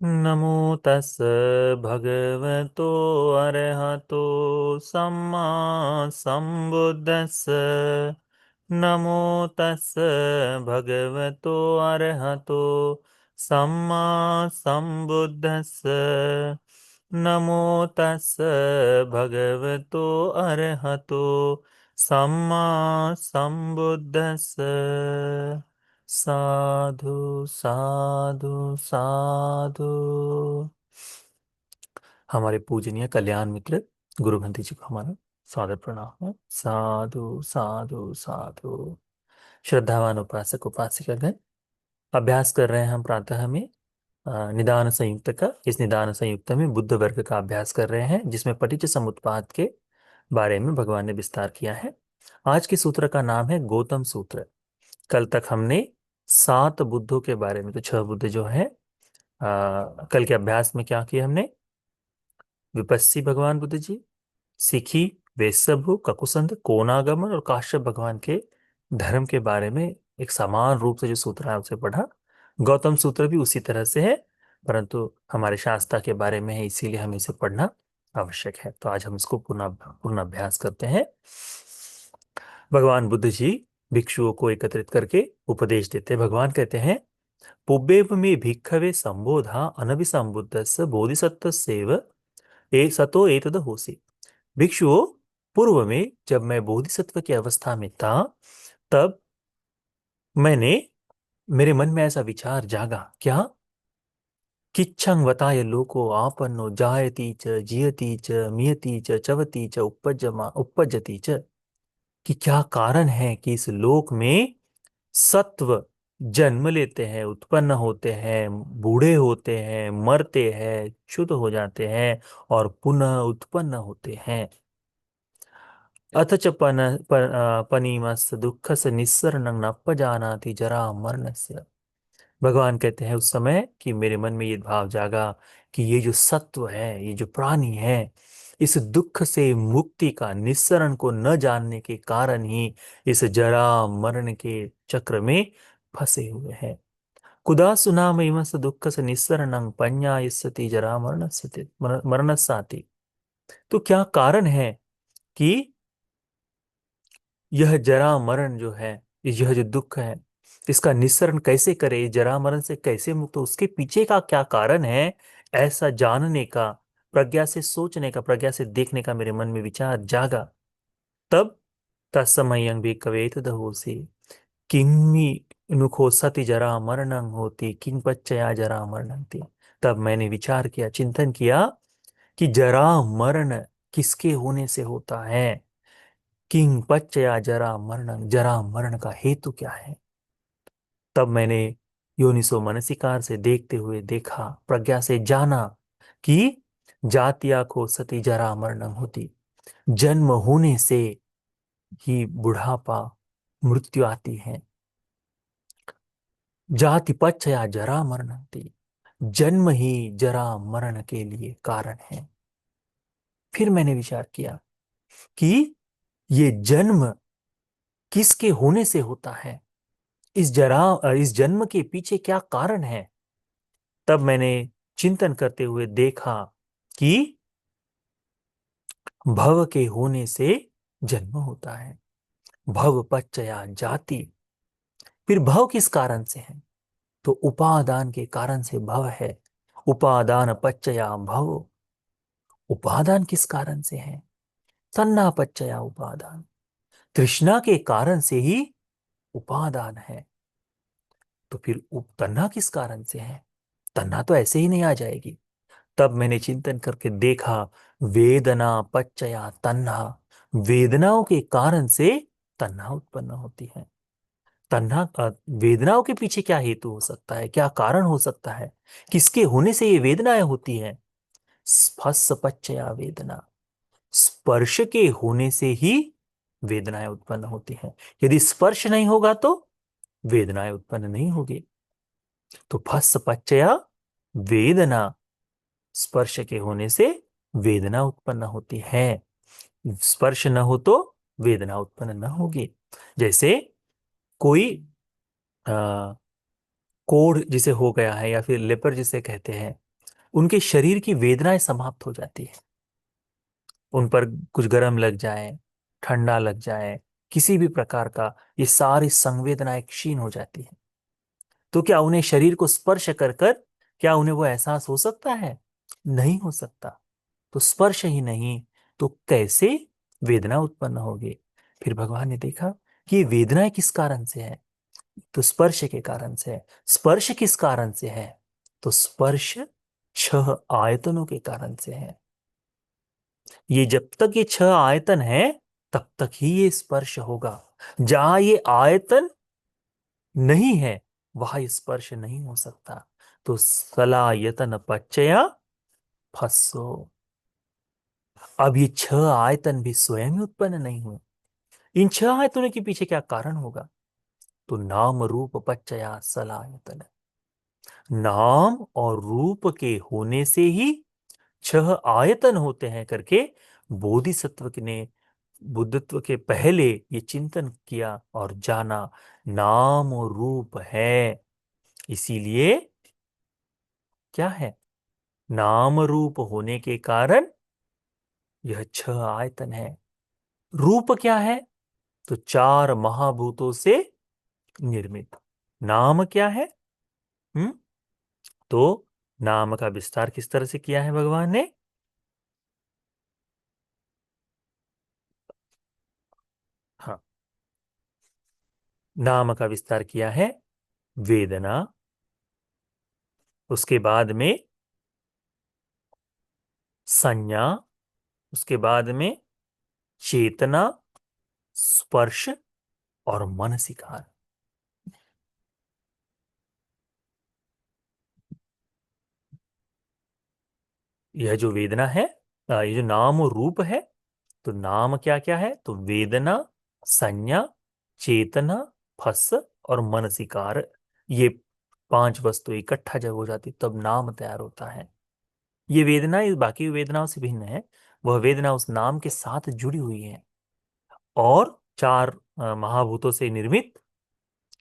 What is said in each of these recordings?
नमो तस् भगवतो अरहतो सम्मा संबुद्दस्स। नमो तस् भगवतो अरहतो सम्मा संबुद्दस्स। नमो तस् भगवतो अरहतो सम्मा संबुद्दस्स। साधु साधु साधु। हमारे पूजनीय कल्याण मित्र गुरु भंती जी को हमारा सादर प्रणाम है। साधु साधु साधु। श्रद्धावान उपासक उपासिकागण, अभ्यास कर रहे हैं हम प्रातः में निदान संयुक्त का। इस निदान संयुक्त में बुद्ध वर्ग का अभ्यास कर रहे हैं, जिसमें पटिच्च समुत्पाद के बारे में भगवान ने विस्तार किया है। आज के सूत्र का नाम है गौतम सूत्र। कल तक हमने 7 बुद्धों के बारे में, तो 6 बुद्ध जो है, कल के अभ्यास में क्या किया हमने? विपस्सी भगवान बुद्ध जी, सिखी, वेश्यभु, ककुसंध, कोनागमन और काश्यप भगवान के धर्म के बारे में एक समान रूप से जो सूत्र है उसे पढ़ा। गौतम सूत्र भी उसी तरह से है, परंतु हमारे शास्त्र के बारे में है, इसीलिए हमें इसे पढ़ना आवश्यक है। तो आज हम इसको पुनः अभ्यास करते हैं। भगवान बुद्ध जी भिक्षुओं को एकत्रित करके उपदेश देते हैं। भगवान कहते हैं, पुब्बेव में भिक्खवे संबोधा अनभिसंबुद्धस्य बोधिसत्वस्यैव ए सतो एतद होसि। भिक्षुओं, पूर्व में जब मैं बोधिसत्व की अवस्था में था, तब मैंने मेरे मन में ऐसा विचार जागा, क्या? किच्छं वताय लोको आपन्नो जायति च जियति च मियति च चवति च उपज्जति च। कि क्या कारण है कि इस लोक में सत्व जन्म लेते हैं, उत्पन्न होते हैं, बूढ़े होते हैं, मरते हैं, क्षुध हो जाते हैं और पुनः उत्पन्न होते हैं। अथ च पनीमस् दुःखस निस्सरणं न पजानाति जरा मरणस्य। भगवान कहते हैं उस समय कि मेरे मन में ये भाव जागा कि ये जो सत्व है, ये जो प्राणी है, इस दुख से मुक्ति का, निस्सरण को न जानने के कारण ही इस जरा मरण के चक्र में फंसे हुए हैं। कुदा सुनाम इमस दुःख से निस्सरणं पඤ्ඤायस्यति जरा मरणस्याति। तो क्या कारण है कि यह जरा मरण जो है, यह जो दुख है, इसका निस्सरण कैसे करे, जरा मरण से कैसे मुक्त हो, उसके पीछे का क्या कारण है? ऐसा जानने का, प्रज्ञा से सोचने का, प्रज्ञा से देखने का मेरे मन में विचार जागा। तब तत्समयं भिक्खवे तदहोसि किन्मी नुखो सति जरा मरणं होती किं पच्चया जरा मरणंति। तब मैंने विचार किया, चिंतन किया कि जरा मरण किसके होने से होता है, किंग पच्चया जरा मरण, जरा मरण का हेतु क्या है। तब मैंने योनिसो मनसिकार से देखते हुए देखा, प्रज्ञा से जाना कि जातिया को सती जरा मरण होती, जन्म होने से ही बुढ़ापा, मृत्यु आती है। जाति पच्चया जरा मरणंती, जन्म ही जरा मरण के लिए कारण है। फिर मैंने विचार किया कि ये जन्म किसके होने से होता है, इस जन्म के पीछे क्या कारण है। तब मैंने चिंतन करते हुए देखा कि भव के होने से जन्म होता है, भव पच्चया जाति। फिर भव किस कारण से है? तो उपादान के कारण से भव है। उपादान पच्चया भव। उपादान किस कारण से है? तन्ना पच्चया उपादान। तृष्णा के कारण से ही उपादान है। तो फिर तन्ना किस कारण से है? तन्ना तो ऐसे ही नहीं आ जाएगी। तब मैंने चिंतन करके देखा, वेदना पच्चया तन्हा। वेदनाओं के कारण से तन्हा उत्पन्न होती है। तन्हा वेदनाओं के पीछे क्या हेतु हो सकता है, क्या कारण हो सकता है, किसके होने से ये वेदनाएं होती हैं? स्पर्श पच्चया वेदना। स्पर्श के होने से ही वेदनाएं उत्पन्न होती हैं। यदि स्पर्श नहीं होगा तो वेदनाएं उत्पन्न नहीं होगी। तो फस पच्चया वेदना, स्पर्श के होने से वेदना उत्पन्न होती है। स्पर्श न हो तो वेदना उत्पन्न न होगी। जैसे कोई आ, कोढ़ जिसे हो गया है, या फिर लेपर जिसे कहते हैं, उनके शरीर की वेदनाएं समाप्त हो जाती है। उन पर कुछ गर्म लग जाए, ठंडा लग जाए, किसी भी प्रकार का, ये सारी संवेदनाएं क्षीण हो जाती है। तो क्या उन्हें शरीर को स्पर्श कर कर क्या उन्हें वो एहसास हो सकता है? नहीं हो सकता। तो स्पर्श ही नहीं तो कैसे वेदना उत्पन्न होगी? फिर भगवान ने देखा कि ये वेदनाएं किस कारण से है, तो स्पर्श के कारण से है। स्पर्श किस कारण से है? तो स्पर्श छह आयतनों के कारण से है। ये जब तक ये छह आयतन है तब तक ही ये स्पर्श होगा। जहां ये आयतन नहीं है वहां स्पर्श नहीं हो सकता। तो सलायतन पच्चया फस्सो। अब ये छह आयतन भी स्वयं ही उत्पन्न नहीं हुए। इन छह आयतनों के पीछे क्या कारण होगा? तो नाम रूप पच्चया सलायतन। नाम और रूप के होने से ही छह आयतन होते हैं करके बोधिसत्व ने बुद्धत्व के पहले ये चिंतन किया और जाना नाम और रूप है। इसीलिए क्या है? नाम रूप होने के कारण यह छह आयतन है। रूप क्या है? तो चार महाभूतों से निर्मित। नाम क्या है? हम्म तो नाम का विस्तार किस तरह से किया है भगवान ने? हाँ, नाम का विस्तार किया है वेदना, उसके बाद में संज्ञा, उसके बाद में चेतना, स्पर्श और मनसिकार। यह जो वेदना है, ये जो नाम और रूप है, तो नाम क्या क्या है? तो वेदना, संज्ञा, चेतना, फस और मनसिकार। ये पांच वस्तु इकट्ठा जब हो जाती तब नाम तैयार होता है। ये वेदना इस बाकी वेदनाओं से भिन्न है। वह वेदना उस नाम के साथ जुड़ी हुई है। और चार महाभूतों से निर्मित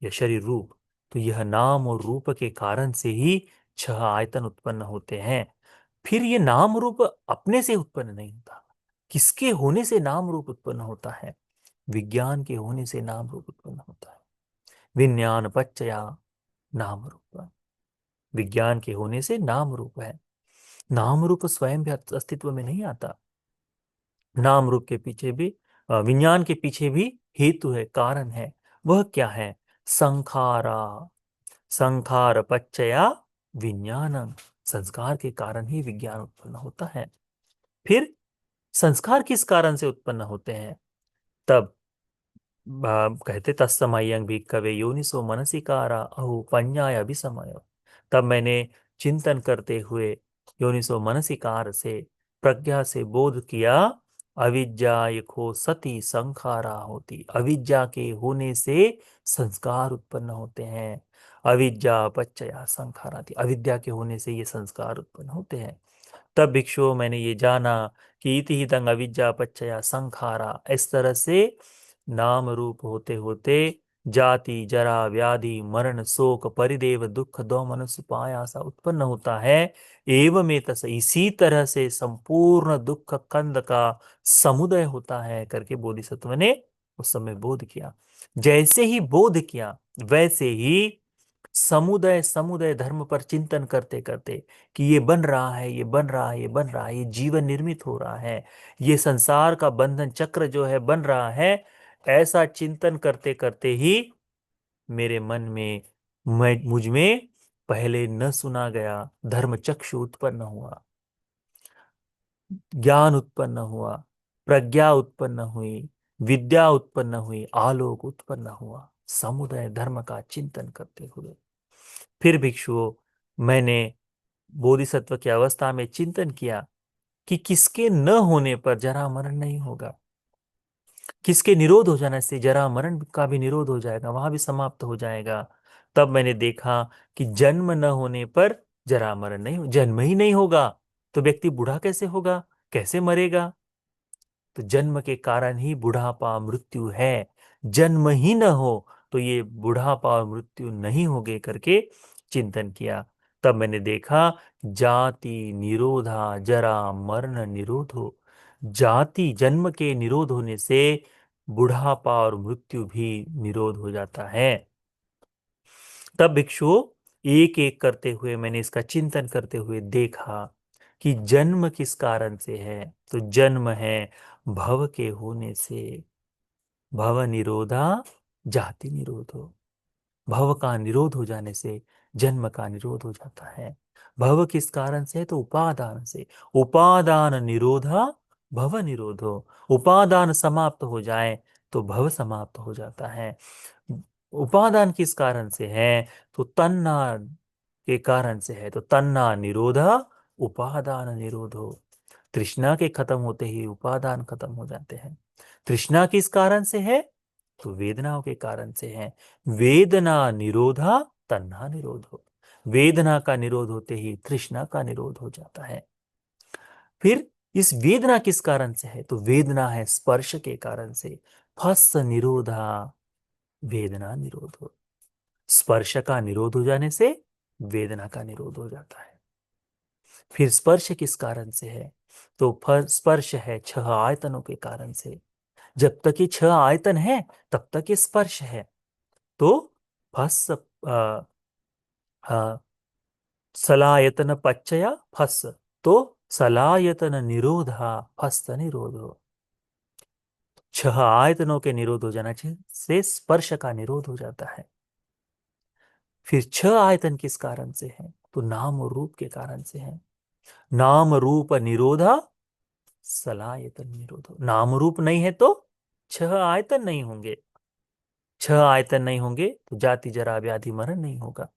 यह शरीर रूप। तो यह नाम और रूप के कारण से ही छह आयतन उत्पन्न होते हैं। फिर ये नाम रूप अपने से उत्पन्न नहीं होता। किसके होने से नाम रूप उत्पन्न होता है? विज्ञान के होने से नाम रूप उत्पन्न होता है। विज्ञान पच्चया नाम रूप। विज्ञान के होने से नाम रूप है। नाम रूप स्वयं भी अस्तित्व में नहीं आता। नाम रूप के पीछे भी, विज्ञान के पीछे भी हेतु है, कारण है। वह क्या है? संखारा। संखार पच्चया विज्ञानम। संस्कार के कारण ही विज्ञान उत्पन्न होता है। फिर संस्कार किस कारण से उत्पन्न होते हैं? तब कहते तत्समयं भिक्खवे योनिसो मनसिकारा अहो पඤ्ඤाय अभिसमय। तब मैंने चिंतन करते हुए योनिसो मनसिकार से, प्रज्ञा से बोध किया। अविद्या खो सती संखारा होती। अविद्या के होने से संस्कार उत्पन्न होते हैं। अविद्या पच्चया संखारा थी। अविद्या के होने से ये संस्कार उत्पन्न होते हैं। तब भिक्षु मैंने ये जाना कि इति ही तंग अविद्या पच्चया संखारा। इस तरह से नाम रूप होते होते जाति जरा व्याधि मरण शोक परिदेव दुख दोमन सुपायासा उत्पन्न होता है। एवं तस इसी तरह से संपूर्ण दुख कंद का समुदय होता है करके बोधिसत्व ने उस समय बोध किया। जैसे ही बोध किया वैसे ही समुदय समुदय धर्म पर चिंतन करते करते कि ये बन रहा है, ये बन रहा है, ये बन रहा है, ये जीवन निर्मित हो रहा है, ये संसार का बंधन चक्र जो है बन रहा है। ऐसा चिंतन करते करते ही मेरे मन में, मैं मुझ में पहले न सुना गया धर्म चक्षु उत्पन्न हुआ, ज्ञान उत्पन्न हुआ, प्रज्ञा उत्पन्न हुई, विद्या उत्पन्न हुई, आलोक उत्पन्न हुआ। समुदाय धर्म का चिंतन करते हुए फिर भिक्षुओं मैंने बोधिसत्व की अवस्था में चिंतन किया कि किसके न होने पर जरा मरण नहीं होगा। किसके निरोध हो जाने से जरा मरण का भी निरोध हो जाएगा, वहां भी समाप्त हो जाएगा। तब मैंने देखा कि जन्म न होने पर जरा मरण नहीं हो, जन्म ही नहीं होगा तो व्यक्ति बूढ़ा कैसे होगा, कैसे मरेगा? तो जन्म के कारण ही बुढ़ापा मृत्यु है। जन्म ही न हो तो ये बुढ़ापा और मृत्यु नहीं होगे करके चिंतन किया। तब मैंने देखा जाति निरोधा जरा मरण निरोधो। जाति जन्म के निरोध होने से बुढ़ापा और मृत्यु भी निरोध हो जाता है। तब भिक्षुओं, एक एक करते हुए मैंने इसका चिंतन करते हुए देखा कि जन्म किस कारण से है। तो जन्म है भव के होने से। भव निरोधा जाति निरोधो। भव का निरोध हो जाने से जन्म का निरोध हो जाता है। भव किस कारण से है? तो उपादान से। उपादान निरोधा भव निरोधो। उपादान समाप्त हो जाए तो भव समाप्त हो जाता है। उपादान किस कारण से है? तो तन्ना के कारण से है। तो तन्ना निरोधा उपादान निरोधो। तृष्णा के खत्म होते ही उपादान खत्म हो जाते हैं। तृष्णा किस कारण से है? तो वेदनाओं के कारण से है। वेदना निरोधा तन्ना निरोधो। वेदना का निरोध होते ही तृष्णा का निरोध हो जाता है। फिर इस वेदना किस कारण से है? तो वेदना है स्पर्श के कारण से। फस निरोधा वेदना निरोध हो। स्पर्श का निरोध हो जाने से वेदना का निरोध हो जाता है। फिर स्पर्श किस कारण से है? तो स्पर्श है छह आयतनों के कारण से। जब तक ये छह आयतन है तब तक ये स्पर्श है। तो फस सलायतन पच्चया फस। तो सलायतन निरोधा फस निरोधो। छह आयतनों के निरोध हो जाना चाहिए से स्पर्श का निरोध हो जाता है। फिर छह आयतन किस कारण से है? तो नाम और रूप के कारण से है। नाम रूप निरोधा सलायतन निरोधो। नाम रूप नहीं है तो छह आयतन नहीं होंगे। छह आयतन नहीं होंगे तो जाति जरा व्याधि मरण नहीं होगा।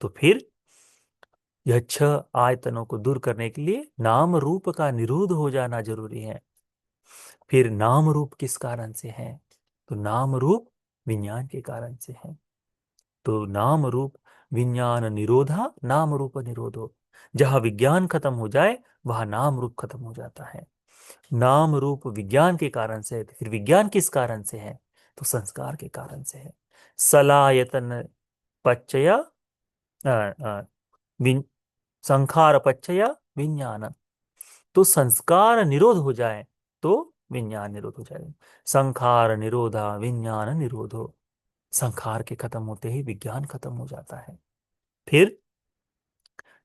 तो फिर यह छह आयतनों को दूर करने के लिए नाम रूप का निरोध हो जाना जरूरी है। फिर नाम रूप किस कारण से है? तो नाम रूप विज्ञान के कारण से है। तो नाम रूप विज्ञान निरोधा नाम रूप निरोधो। जहां विज्ञान खत्म हो जाए वहां नाम रूप खत्म हो जाता है। नाम रूप विज्ञान के कारण से है। तो फिर विज्ञान किस कारण से है? तो संस्कार के कारण से है। सलायतन पच्चया अ, अ, विन- संखार पच्चया विज्ञान। तो संस्कार निरोध हो जाए तो विज्ञान निरोध हो जाए। संखार निरोधा विज्ञान निरोधो। संखार के खत्म होते ही विज्ञान खत्म हो जाता है। फिर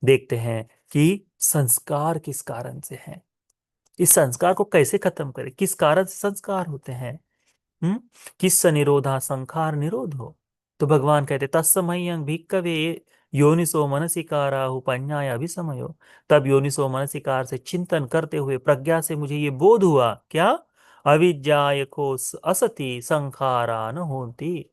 देखते हैं कि संस्कार किस कारण से है। इस संस्कार को कैसे खत्म करें? किस कारण से संस्कार होते हैं? हम्म किस निरोधा संखार निरोध हो। तो भगवान कहते तत्समयं भिक्कवे योनिसो मनसिकाराहु पඤ्ඤाय अभिसमयो। तब योनिसो मनसिकार से चिंतन करते हुए प्रज्ञा से मुझे ये बोध हुआ क्या? अविद्याय को असति संखारा न होती।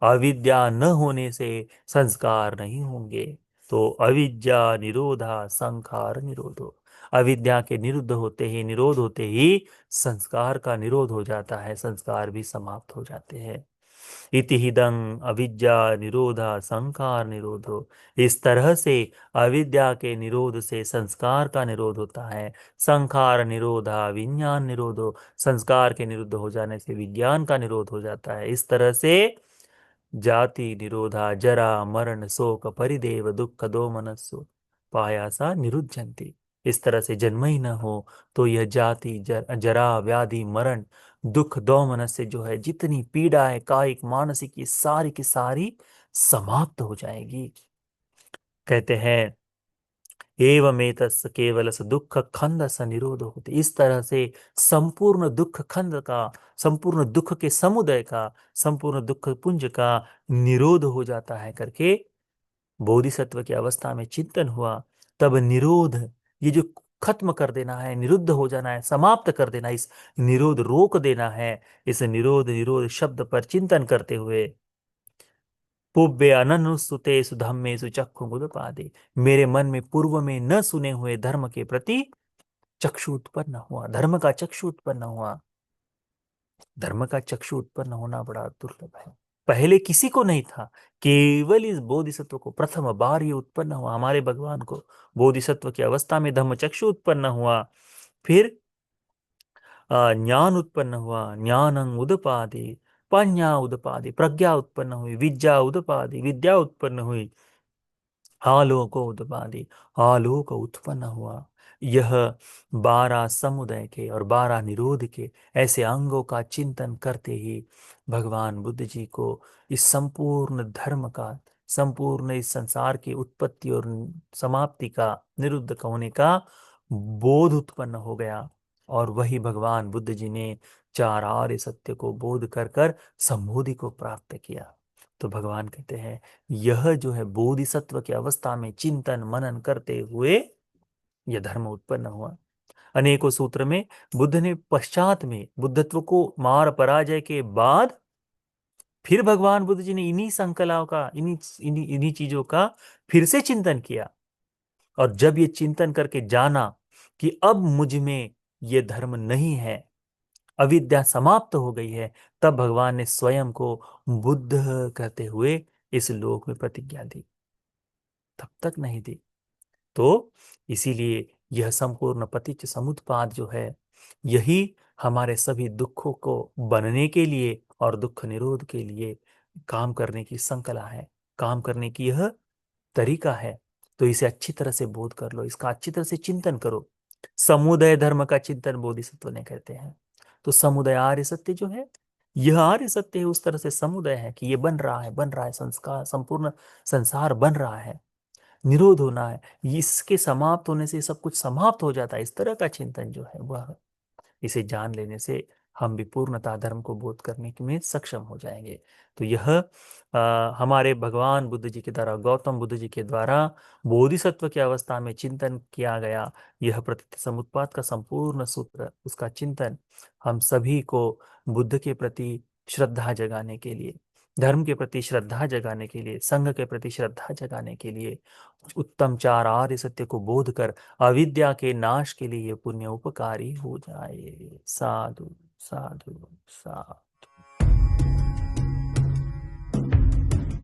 अविद्या न होने से संस्कार नहीं होंगे। तो अविद्या निरोधा संखार निरोधो। अविद्या के निरुद्ध होते ही निरोध होते ही संस्कार का निरोध हो जाता है। संस्कार भी समाप्त हो जाते हैं। इति हिदं अविद्या निरोधा संखार निरोधो। इस तरह से अविद्या के निरोध से संस्कार का निरोध होता है। संखार निरोधा विज्ञान निरोधो। संस्कार के निरुद्ध हो जाने से विज्ञान का निरोध हो जाता है। इस तरह से जाति निरोधा जरा मरण शोक परिदेव दुख दो मनस्सु पायासा निरुद्धन्ति। इस तरह से जन्म ही न हो तो यह जाति जरा व्याधि मरण दुख दो मनस से जो है जितनी पीड़ा है कायिक मानसिक ये सारी की सारी समाप्त हो जाएगी। कहते हैं एवमेतस् केवलस दुख खंद स निरोध होते। इस तरह से संपूर्ण दुख खंड का, संपूर्ण दुख के समुदय का, संपूर्ण दुख पुंज का निरोध हो जाता है करके बोधिसत्व की अवस्था में चिंतन हुआ। तब निरोध, ये जो खत्म कर देना है, निरुद्ध हो जाना है, समाप्त कर देना, इस निरोध रोक देना है। इस निरोध निरोध शब्द पर चिंतन करते हुए पुब्बे अननुसुतेषु धम्मेषु चक्षु मुदपादे। मेरे मन में पूर्व में न सुने हुए धर्म के प्रति चक्षु उत्पन्न हुआ। धर्म का चक्षु उत्पन्न हुआ। धर्म का चक्षु उत्पन्न होना बड़ा दुर्लभ है। पहले किसी को नहीं था। केवल इस बोधिसत्व को प्रथम बार ये उत्पन्न हुआ। हमारे भगवान को बोधिसत्व की अवस्था में धम्म चक्षु उत्पन्न हुआ। फिर ज्ञान उत्पन्न हुआ। ज्ञानं उदपादि पඤ्ඤा उदपादि। प्रज्ञा उत्पन्न हुई। विद्या उदपादि विद्या उत्पन्न हुई। आलोकोदपादि, आलोक उत्पन्न हुआ। यह 12 समुदय के और 12 निरोध के ऐसे अंगों का चिंतन करते ही भगवान बुद्ध जी को इस संपूर्ण धर्म का, संपूर्ण इस संसार की उत्पत्ति और समाप्ति का, निरुद्ध होने का बोध उत्पन्न हो गया। और वही भगवान बुद्ध जी ने चार आर्य सत्य को बोध कर कर सम्बोधि को प्राप्त किया। तो भगवान कहते हैं यह जो है बोधिसत्व की अवस्था में चिंतन मनन करते हुए यह धर्म उत्पन्न हुआ। अनेकों सूत्र में बुद्ध ने पश्चात में बुद्धत्व को मार पराजय के बाद फिर भगवान बुद्ध जी ने इन्हीं संकलाओं का, इन्हीं इन्हीं इन्हीं चीजों का फिर से चिंतन किया। और जब ये चिंतन करके जाना कि अब मुझ में ये धर्म नहीं है, अविद्या समाप्त हो गई है, तब भगवान ने स्वयं को बुद्ध कहते हुए इस लोक में प्रतिज्ञा दी, तब तक नहीं दी। तो इसीलिए यह संपूर्ण पतिच्च समुत्पाद जो है, यही हमारे सभी दुखों को बनने के लिए और दुख निरोध के लिए काम करने की संकला है, काम करने की यह तरीका है। तो इसे अच्छी तरह से बोध कर लो, इसका अच्छी तरह से चिंतन करो। समुदय धर्म का चिंतन बोधिसत्व ने कहते हैं। तो समुदय आर्य सत्य जो है, यह आर्य सत्य है, उस तरह से समुदय है कि ये बन रहा है, बन रहा है, संस्कार संपूर्ण संसार बन रहा है, निरोध होना है, इसके समाप्त होने से सब कुछ समाप्त हो जाता है। इस तरह का चिंतन जो है वह, इसे जान लेने से हम भी पूर्णतः धर्म को बोध करने में सक्षम हो जाएंगे। तो यह हमारे भगवान बुद्ध जी के द्वारा, गौतम बुद्ध जी के द्वारा बोधिसत्व की अवस्था में चिंतन किया गया यह प्रतीति समुत्पाद का संपूर्ण सूत्र, उसका चिंतन हम सभी को बुद्ध के प्रति श्रद्धा जगाने के लिए, धर्म के प्रति श्रद्धा जगाने के लिए, संघ के प्रति श्रद्धा जगाने के लिए, उत्तम चार आर्य सत्य को बोध कर अविद्या के नाश के लिए ये पुण्य उपकारी हो जाए। साधु साधु साधु।